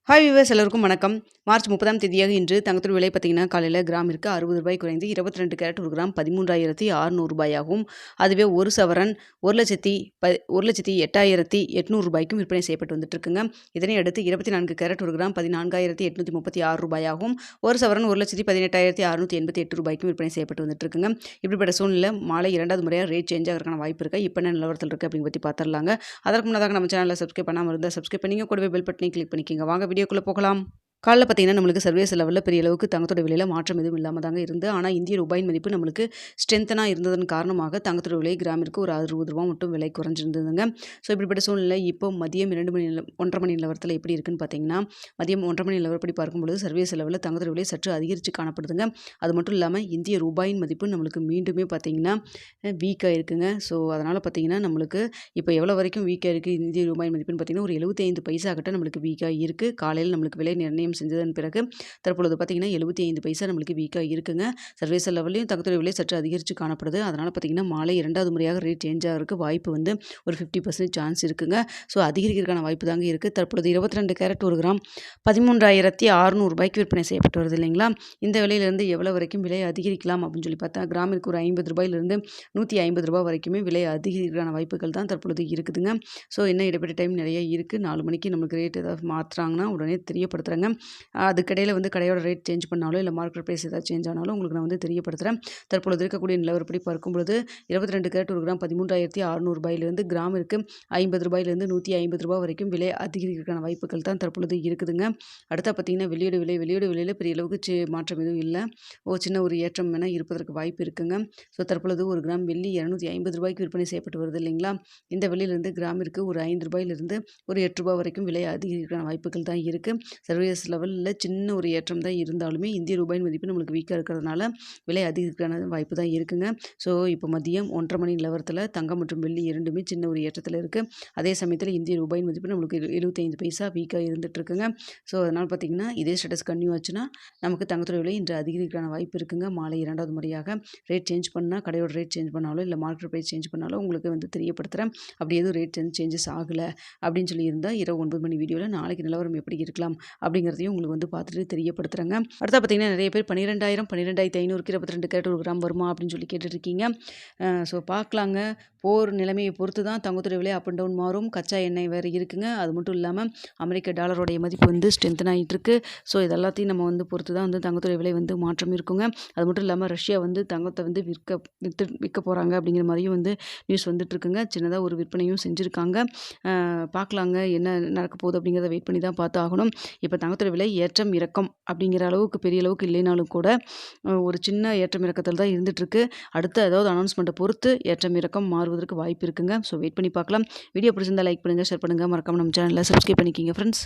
Hi viewers எல்லோருக்கும் வணக்கம். March 30ஆம் தேதியாக இன்று தங்கத்தோட விலை பார்த்தீங்கன்னா, காலையில் கிராமிற்கு ₹60 குறைந்து 22 கேரட் ஒரு கிராம் ₹13,600 அதுவே ஒரு சவரன் 1,08,800 விற்பனை செய்யப்பட்டு வந்துட்டு இருக்குங்க. இதனை அடுத்து 24 கேரட் ஒரு கிராம் ₹14,836 ஒரு சவரன் 1,18,688 விற்பனை செய்யப்பட்டு வந்துட்டு இருக்குங்க. இப்படிப்பட்ட சூழ்நிலை மாலை இரண்டாவது முறையாக ரேட் சேஞ்ச் ஆகிறதுக்கான வாய்ப்பு இருக்குது. இப்போ என்ன நிலவரத்தில் இருக்குது அப்படிங்க பற்றி பார்த்துடலாங்க. அதற்கு முன்னதாக நம்ம சேனலில் சப்ஸ்கிரைப் பண்ணாமல் இருந்தால் சப்ஸ்கிரைப் பண்ணிங்க, கூடவே பெல் பட்டனை கிளிக் பண்ணிக்கோங்க. வாங்க வீடியோக்குள்ளே போகலாம். காலைல பார்த்தீங்கன்னா, நம்மளுக்கு சர்வதேச லெவலில் பெரிய அளவுக்கு தங்கத்தோட விலையில் மாற்றம் எதுவும் இல்லாமல் தாங்க இருந்து, ஆனால் இந்திய ரூபாயின் மதிப்பு நம்மளுக்கு ஸ்ட்ரென்த்தனாக இருந்ததன் காரணமாக தங்கத்தோட விலை கிராமிற்கு ஒரு ₹60 மட்டும் விலை குறைஞ்சிருந்ததுங்க. ஸோ இப்படிப்பட்ட சூழ்நிலை இப்போ மதியம் 1:30 மணி நிலவரத்தில் எப்படி இருக்குன்னு பார்த்தீங்கன்னா, மதியம் 1:30 மணி நிலவரப்படி பார்க்கும்பொழுது சர்வதேச லெவலில் தங்கத்தோட விலை சற்று அதிகரித்து காணப்படுதுங்க. அது மட்டும் இல்லாமல் இந்திய ரூபாயின் மதிப்பு நம்மளுக்கு மீண்டுமே பார்த்தீங்கன்னா வீக்காக இருக்குங்க. ஸோ அதனால் பார்த்தீங்கன்னா, நம்மளுக்கு இப்போ எவ்வளோ வரைக்கும் வீக்காக இருக்குது இந்திய ரூபாய் மதிப்புன்னு பார்த்தீங்கன்னா, ஒரு 75 பைசா கிட்ட நம்மளுக்கு வீக்காக இருக்குது. காலையில் நம்மளுக்கு விலை நிர்ணயம் செஞ்சதன் பிறகு தற்பொழுது பார்த்தீங்கன்னா 75 பைசா நம்மளுக்கு வீக்காக இருக்குங்க. சர்வதேச லெவல்லையும் தங்கத்தோட விலை சற்று அதிகரித்து காணப்படுது. அதனால் பார்த்தீங்கன்னா மாலை இரண்டாவது முறையாக ரேட் சேஞ்ச் ஆகிறதுக்கு வாய்ப்பு வந்து ஒரு 50% சான்ஸ் இருக்குங்க. ஸோ அதிகரிக்கிறதுக்கான வாய்ப்பு தாங்க இருக்குது. தற்பொழுது 22 கேரட் ஒரு கிராம் ₹13,600 விற்பனை செய்யப்பட்டு வருது இல்லைங்களா. இந்த விலையிலேருந்து எவ்வளோ வரைக்கும் விலை அதிகரிக்கலாம் அப்படின்னு சொல்லி பார்த்தா, கிராமிற்கு ஒரு ₹50 ₹150 வரைக்குமே விலை அதிகரிக்கிறதுக்கான வாய்ப்புகள் தான் தற்பொழுது இருக்குதுங்க. ஸோ இன்னும் இடைப்பட்ட டைம் நிறைய இருக்குது. 4 மணிக்கு நம்மளுக்கு ரேட் ஏதாவது மாற்றுறாங்கன்னா உடனே தெரியப்படுத்துகிறேங்க. அதுக்கிடையில் வந்து கடையோட ரேட் சேஞ்ச் பண்ணாலும் இல்லை மார்க்கெட் ப்ரைஸ் ஏதாவது சேஞ்ச் ஆனாலும் உங்களுக்கு நான் வந்து தெரியப்படுத்துகிறேன். தற்பொழுது இருக்கக்கூடிய நிலவரப்படி பார்க்கும்பொழுது 22 கேரட் ஒரு கிராம் ₹13,600 கிராமிற்கு ₹50 ₹150 வரைக்கும் விலை அதிகரிக்கிறதுக்கான வாய்ப்புகள் தான் தற்பொழுது இருக்குதுங்க. அடுத்தா பார்த்தீங்கன்னா வெளியீடு விலையில் பெரிய அளவுக்கு மாற்றம் எதுவும் இல்லை. சின்ன ஒரு ஏற்றம் வேணால் இருப்பதற்கு வாய்ப்பு இருக்குங்க. ஸோ தற்பொழுது ஒரு கிராம் வெள்ளி ₹250 விற்பனை செய்யப்பட்டு வருது இல்லைங்களா. இந்த விலையிலிருந்து கிராமிற்கு ஒரு ₹5 ஒரு ₹8 வரைக்கும் விலை அதிகரிக்கிறதுக்கான வாய்ப்புகள் தான் இருக்குது. சர்வதேச லெவலில் சின்ன ஒரு ஏற்றம் தான் இருந்தாலுமே இந்திய ரூபாயின் மதிப்பு நம்மளுக்கு வீக்காக இருக்கிறதுனால விலை அதிகரிக்கிறதுக்கான வாய்ப்பு தான் இருக்குங்க. ஸோ இப்போ மதியம் 1:30 மணி நிலவரத்தில் தங்கம் மற்றும் வெள்ளி இரண்டுமே சின்ன ஒரு ஏற்றத்தில் இருக்குது. அதே சமயத்தில் இந்திய ரூபாயின் மதிப்பு நம்மளுக்கு 75 பைசா வீக்காக இருந்துட்டு இருக்குங்க. ஸோ அதனால் பார்த்தீங்கன்னா இதே ஸ்டேட்டஸ் கன்டினியூ ஆச்சுன்னா நமக்கு தங்கத்தோட விலை இன்று அதிகரிக்கிறதுக்கான வாய்ப்பு இருக்குங்க. மாலை இரண்டாவது முறையாக ரேட் சேஞ்ச் பண்ணால் கடையோட ரேட் சேஞ்ச் பண்ணாலோ இல்லை மார்க்கெட் ப்ரைஸ் சேஞ்ச் பண்ணாலோ உங்களுக்கு வந்து தெரியப்படுத்துகிறேன். அப்படி எதுவும் ரேட் சேஞ்சஸ் ஆகலை அப்படின்னு சொல்லி இருந்தால் இரவு 9 மணி வீடியோவில் நாளைக்கு நிலவரம் எப்படி இருக்கலாம் அப்படிங்கிறதையும் உங்களுக்கு வந்து பார்த்துட்டு தெரியப்படுத்துகிறேங்க. அடுத்தா பார்த்தீங்கன்னா நிறைய பேர் 12,000 12,500 22 கேரட் ஒரு கிராம் வருமா அப்படின்னு சொல்லி கேட்டுட்ருக்கீங்க. ஸோ பார்க்கலாங்க. போர் நிலைமையை பொறுத்து தான் தங்கத்தோட விலை அப் அண்ட் டவுன் மாறும். கச்சா எண்ணெய் வேறு இருக்குங்க. அது மட்டும் இல்லாமல் அமெரிக்க டாலருடைய மதிப்பு வந்து ஸ்ட்ரென்த்தன் ஆகிட்டு இருக்கு. ஸோ இதெல்லாத்தையும் நம்ம வந்து பொறுத்து தான் வந்து தங்கத்தோட விலை வந்து மாற்றம் இருக்குங்க. அது மட்டும் இல்லாமல் ரஷ்யா வந்து தங்கத்தை வந்து விற்க போகிறாங்க அப்படிங்கிற மாதிரியும் வந்து நியூஸ் வந்துட்டு இருக்குங்க. சின்னதாக ஒரு விற்பனையும் செஞ்சுருக்காங்க. பார்க்கலாங்க என்ன நடக்க போகுது அப்படிங்கிறத வெயிட் பண்ணி தான் பார்த்து ஆகணும். இப்போ தங்கத்தோட விலை ஏற்றம் இறக்கம் அப்படிங்கிற அளவுக்கு பெரிய அளவுக்கு இல்லைனாலும் கூட ஒரு சின்ன ஏற்றம் இறக்கத்தில் தான் இருந்துகிட்ருக்கு. அடுத்து ஏதாவது அனௌன்ஸ்மெண்ட்டை பொறுத்து ஏற்றம் இறக்கம் மாறுவதற்கு வாய்ப்பு இருக்குங்க. ஸோ வெயிட் பண்ணி பார்க்கலாம். வீடியோ பிடிச்சிருந்தால் லைக் பண்ணுங்கள், ஷேர் பண்ணுங்கள், மறக்காம நம்ம சேனலில் சப்ஸ்கிரைப் பண்ணிக்கிங்க ஃப்ரெண்ட்ஸ்.